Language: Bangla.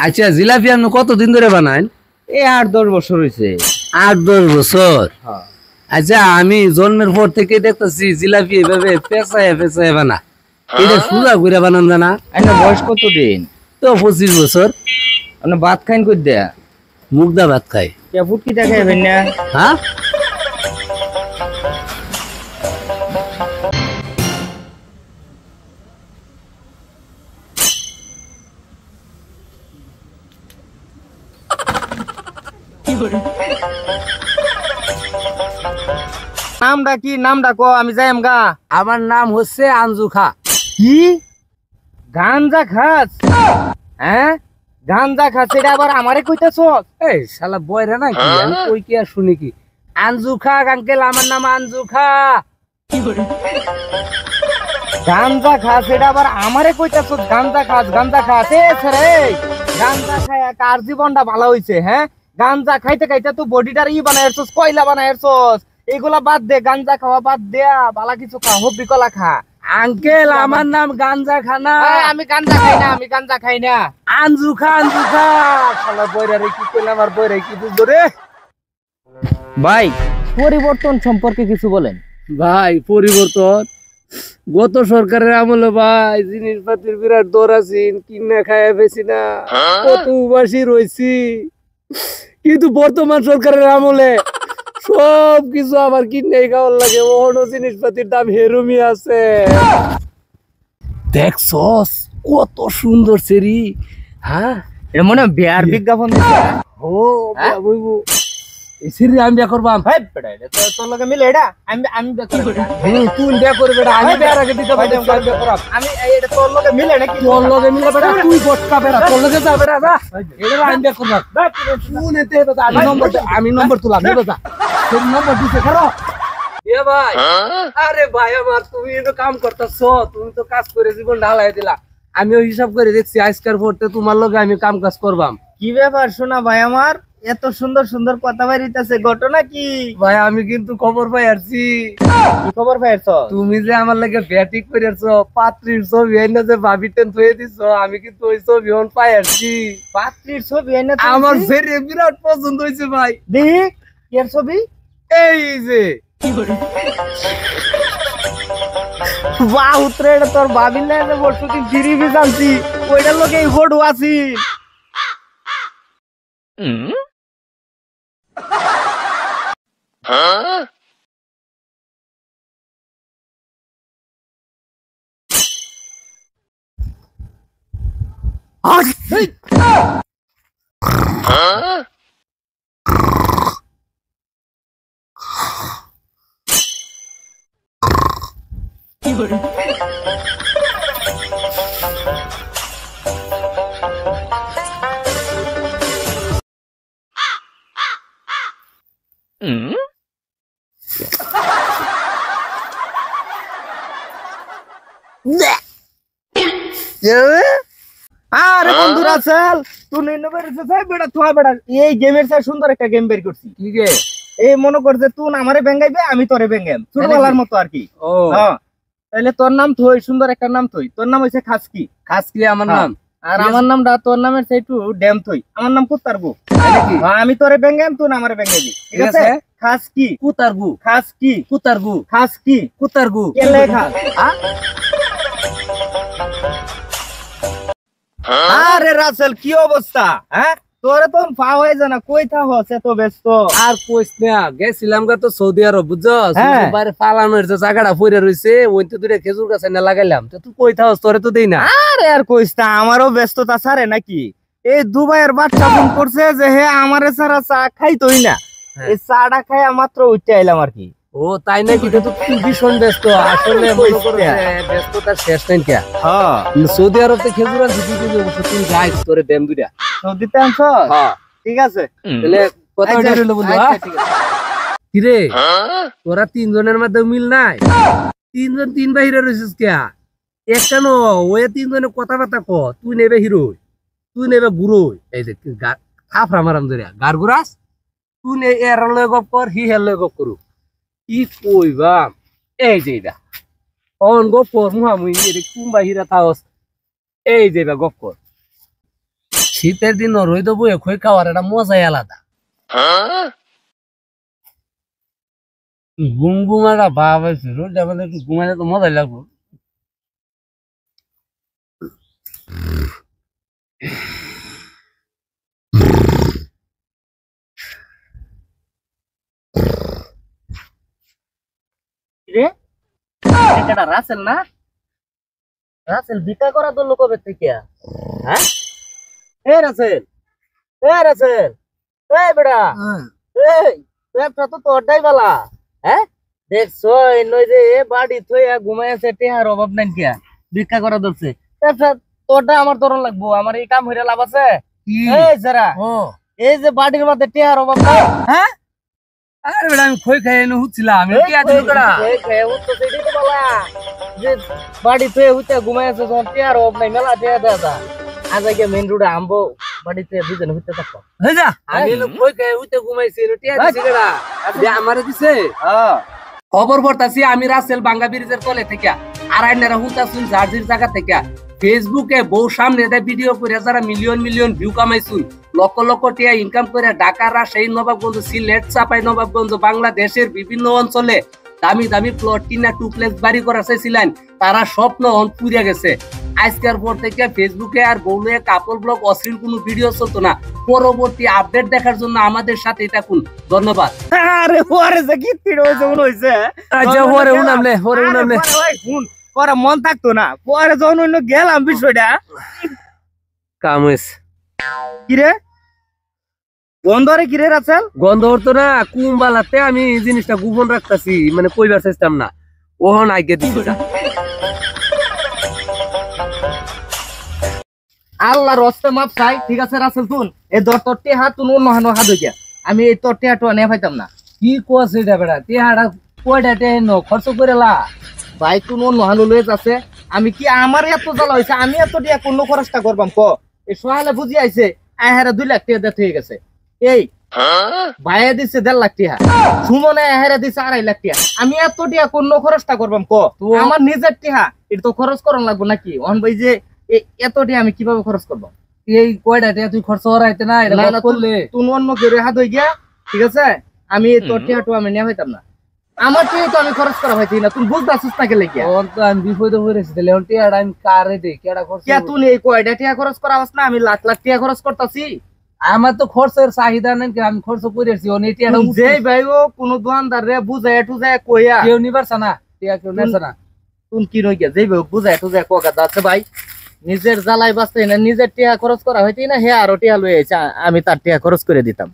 আচ্ছা জিলাপি আপনি কতদিন ধরে বানান? এই 8-10 বছর হয়েছে। 8-10 বছর? হ্যাঁ। আচ্ছা আমি জন্মের পর থেকে দেখতেছি জিলাপি এভাবে পেঁচায় পেঁচায় বানা, এটা সুজা করে বানান জানা? আপনার বয়স কতদিন? তো 25 বছর। আপনি ভাত খাইন কই দেয়া? মুগদা ভাত খাই। কে ফুটকিটা খাইবেন না? হ্যাঁ নামটা কি? নামটা কো, আমি যাইম গা। আমার নাম হচ্ছে আঞ্জু খা। কি গাঞ্জা খাস? হ্যাঁ গাঞ্জা খাস, এটা আবার আমারে কইতাছ? এই শালা বয়রা না কি, আমি কই কি আর শুনি কি? আঞ্জু খা আঙ্কেল, আমার নাম আঞ্জু খা। গাঞ্জা খাস, এটা আবার আমারে কইতাছ? গাঞ্জা খাস, গাঞ্জা খাস। এ ছেড়ে, গাঞ্জা খায় কার জীবনটা ভালো হইছে? হ্যাঁ গাঞ্জা খাইতে খাইতে তুই বডিটার বানাইছস, কয়লা বানাইছস। এগুলা বাদ দে, গাঞ্জা খাওয়া বাদ দেয়া বালা কিছু খা, হব্বি কলা খা। আঙ্কেল আমার নাম গাঞ্জা খানা। আমি গাঞ্জা খাই না, আমি গাঞ্জা খাই না। আঞ্জু খা, আঞ্জু খা। শালা বয়রা রে কি কইলাম, আর বয়রা কি বুঝলো রে? ভাই পরিবর্তন সম্পর্কে কিছু বলেন। ভাই পরিবর্তন গত সরকারের আমলে ভাই জিনিসপাতির বিরাট দর আছেন, কিনা খায় বেশি না, কত উপাসী রয়েছি। কিন্তু বর্তমান সরকারের আমলে সব কিছু আবার কিনে খাওয়ার লাগে, অন্য জিনিসপাতির দাম হেরুমি আছে। দেখছস কত সুন্দর সেরি? হ্যাঁ এটা মনে হয় বিয়ার বিজ্ঞাপন দিছে। ও বইবো এই সেরি আমি বিয়া করবাম। ভাই বেটা, এটা তোর লগে মিলে? এটা আমি আমি বিয়া করব। তুই বিয়া করবি বেটা, আমি বিয়ার আগে দিতে পারি। আমি এটা তোর লগে মিলে নাকি? তোর লগে মিলে বেটা, তুই বটকা বেটা, তোর লগে যা বেটা যা। এটা আমি বিয়া করব। শুন এতে বেটা, আমি নম্বর তুলাম বেটা। তোর নম্বর দিতে করো। এ ভাই, আরে ভাই আমার, তুমি তো কাম করতেছো, তুমি তো কাজ করে জীবন ঢালাই দিলা। আমিও হিসাব করে দেখছি আজকের পড়তে তোমার লগে আমি কাম কাজ করবাম। কি ব্যাপার শোনা ভাই আমার, এত সুন্দর সুন্দর কথা বাইরিতেছে, ঘটনা কি? ভাই আমি কিন্তু খবর পাই আসছি। কি খবর পাইছ? তুমি যে আমার লাগে ব্যাটিং করেছ, পাত্রীর ছবি এনে যে ভাবিটেন ধুয়ে দিছ, আমি কিন্তু ওই ছবি অন পাই আসছি। পাত্রীর ছবি এনে আমার সেরে বিরাট পছন্দ হয়েছে ভাই। দেখ এর ছবি, এই যে বাহ উত্তরে, এটা তোর ভাবির না যে বলছো কি গিরি বি জানছি, ওইটার লোকে এই ফটো আছি। আরে বন্ধুরা চল, তুই নিয়ে বেরিয়েছিস বেটা, তুই বেটা এই গেমের চাই সুন্দর একটা গেম বের করছি। ঠিক আছে, এই মনে কর যে তুই আমারে বেঙ্গাইবে, আমি তোরে বেঙ্গাইম, ছোটবেলার মতো আর কি। ও তাহলে তোর নাম থই, সুন্দর একটা নাম থই। তোর নাম হইছে খাসকি। খাসকি আমার নাম। আর আমার নামটা তোর নামের চাই একটু ড্যাম থই। আমার নাম কুত্তারবু। নাকি? আমি তোরে বেঙ্গাইম, তুই আমারে বেঙ্গাইবি, ঠিক আছে? খাসকি কুতারগু, খাসকি কুতারগু, খাসকি কুতারগু। কেলে খাস? আরে রাসেল কি অবস্থা? হ্যাঁ তোরে তো পা হয়ে জানা, কই থা হচ্ছে তো ব্যস্ত? আর কইস না, গেছিলাম গা তো সৌদি আরব, বুঝছস? হ্যাঁ। বাইরে পালানোর যে জায়গাটা পড়ে রইছে, ওইতে দুইটা খেজুর গাছ এনে লাগাইলাম। তো তুই কই থাকস, তোরে তো দেই না। আরে আর কইস না, আমারও ব্যস্ততা ছাড়ে নাকি। এই দুবাইয়ের বাচ্চা ফোন করছে যে হে আমারে ছাড়া চা খাইতোই না। এই চাটা খাই মাত্র উঠতে আইলাম আর কি। ও তাই নাকি? তো তুই ভীষণ ব্যস্ত আসলে, মনে করো যে ব্যস্ততার শেষ নাই কে। হ্যাঁ সৌদি আরবতে খেজুর আনছি, তুই যাইস, তোরে দেম দুইটা। সৌদিতে আনছ? হ্যাঁ ঠিক আছে, তাহলে কথা আচ্ছা, রইলো বন্ধু। আচ্ছা, ঠিক আছে। কিরে তোরা তিনজনের মধ্যে মিল নাই? তিনজন তিন বাহিরে রয়েছিস কে? একটা নো, ওই তিনজনে কথাবার্তা ক। তুই নেবে হিরো, তুই নেবে গুরু। এই যে খাফরা মারাম ধরিয়া গার গুরাস, তুই নে এর লয় গপ কর, হি হের লয় গপ করু। কি কইবা, এই যে এটা অন গপ কর মুহামুহি, কোন বাহিরা তাওস, এই যে গপ কর। শীতের দিন রইদ বয়ে খই খাওয়ার একটা মজাই আলাদা। ঘুম ঘুম একটা ভাব আছে, রোজ আমাদের একটু ঘুমাইলে তো মজাই লাগলো। রে এটা রাসেল না? রাসেল ভিক্ষা করা তো লোক থেকে, হ্যাঁ? এ রাসেল, এ রাসেল, এ বেড়া, এই পেটটা তো তোরটাই বালা, হ্যাঁ? দেখছো নই যে বাড়ি থইয়া ঘুমাই আছে, টেহার অভাব নাই কিয়া ভিক্ষা করা ধরছে। তোরটা আমার তরণ লাগবো, আমার এই কাম হইরা লাভ আছে? এই যারা এই যে বাড়ির মধ্যে টেহার অভাব নাই, হ্যাঁ? আরে বেটা আমি খই খাই এনে হুচ্ছিলাম, কি আছে বেটা? বাড়ি থয়ে হইতে ঘুমাই আছে, তোমার টেহার অভাব নাই, মেলা টেহা দেয়া আজ আগে মেন রোডে আমবো, বাড়িতে দুজনে হইতে থাকবো। হয়ে যা, আমি এলো খই খাই হুইতে ঘুমাইছি, টিয়া দিছে কেডা? আমারে দিছে। খবর পড়তাছি আমি রাসেল বাঙ্গা ব্রিজের তলে থেকে, আর আইনারা হুতাছুন জার্জির জায়গা থেকে। ফেসবুকে বউ সামনে দেয় ভিডিও করে যারা million million view কামাইছুন, lakh lakh টিয়া ইনকাম করে ঢাকা, রাজশাহী, নবাবগঞ্জ, সিলেট, চাপাই নবাবগঞ্জ, বাংলাদেশের বিভিন্ন অঞ্চলে দামি দামি প্লট কিনা টুপ্লেক্স বাড়ি করা চাইছিলেন, তারা স্বপ্ন পুড়ে গেছে। আজকের পর থেকে ফেসবুকে আর বউলে কাপড় ব্লগ অশ্লীল কোনো ভিডিও চলতো না। পরবর্তী আপডেট দেখার জন্য আমাদের সাথে থাকুন। ধন্যবাদ। আরে ওরে যে কি তিড় হইছে মনে হইছে, আচ্ছা ওরে উনামলে, ওরে উনামলে শুন পরে মন থাকতো না, পরে যখন অন্য গেলাম বিষয়টা কাম হইছে। কিরে গন্ধ রে, কিরে রাসেল? গন্ধ হতো না কুম্বালাতে, আমি এই জিনিসটা গোপন রাখতাছি, মানে কইবার চেষ্টাম না। ওহন আগে দিছটা আল্লাহ রস্তে মাপ চাই, ঠিক আছে রাসেল? তুন এই দর তোর টেহা তুন অন্য হানো হাত হইয়া, আমি এই তোর টেহা টোয়া নিয়ে পাইতাম না। কি কোস এটা বেটা? তেহাড়া কয়টা টেন খরচ করে লা ভাই তুন অন্য হানো লয়ে যাচ্ছে, আমি কি আমার এত জ্বালা হয়েছে, আমি এত টিয়া কোন খরচটা করবাম ক? এই সোহালে বুঝি আইছে আহারে 2 লাখ টাকা দেত হয়ে গেছে, এই ভাইয়া দিচ্ছে 1.5 লাখ টাকা, সুমনে আহারে দিচ্ছে 2.5 লাখ টাকা, আমি এত টিয়া কোন খরচটা করবাম ক? আমার নিজের টিহা এটা তো খরচ করন লাগবো নাকি? অন ভাই যে এত টিয়া আমি কিভাবে খরচ করবো? এই কয়টা টিয়া তুই খরচ হরাইতে না, এটা বাদ করলে তুই অন্য কেউ হাত হয়ে গিয়া, ঠিক আছে? আমি তোর টিয়াটো আমি নিয়ে হইতাম না, আমার টিয়া তো আমি খরচ করা হইতি না, তুমি বুঝতে আসিস না গেলে কি? ওর তো আমি বিপদে পড়েছি, তাহলে ওর টিয়াটা আমি কারে দেই? কেডা খরচ? কে তুই এই কয়টা টিয়া খরচ করা হস না, আমি লাখ লাখ টিয়া খরচ করতাছি। আমার তো খরচের চাহিদা নেই, আমি খরচ করেছি ও নেই টিয়াটা যে ভাই ও কোন দোকানদার রে বুঝায় টুজায় কইয়া কেউ নিবারছে না, টিয়া কেউ নেছে না। তুই কি রই গিয়া, যেই ভাই বুঝায় টুজায় কোকা দাচ্ছে ভাই, নিজের জ্বালাই বাঁচতে না, নিজের টিয়া খরচ করা হইতি না, হে আরো টিয়া লই আইছে, আমি তার টিয়া খরচ করে দিতাম।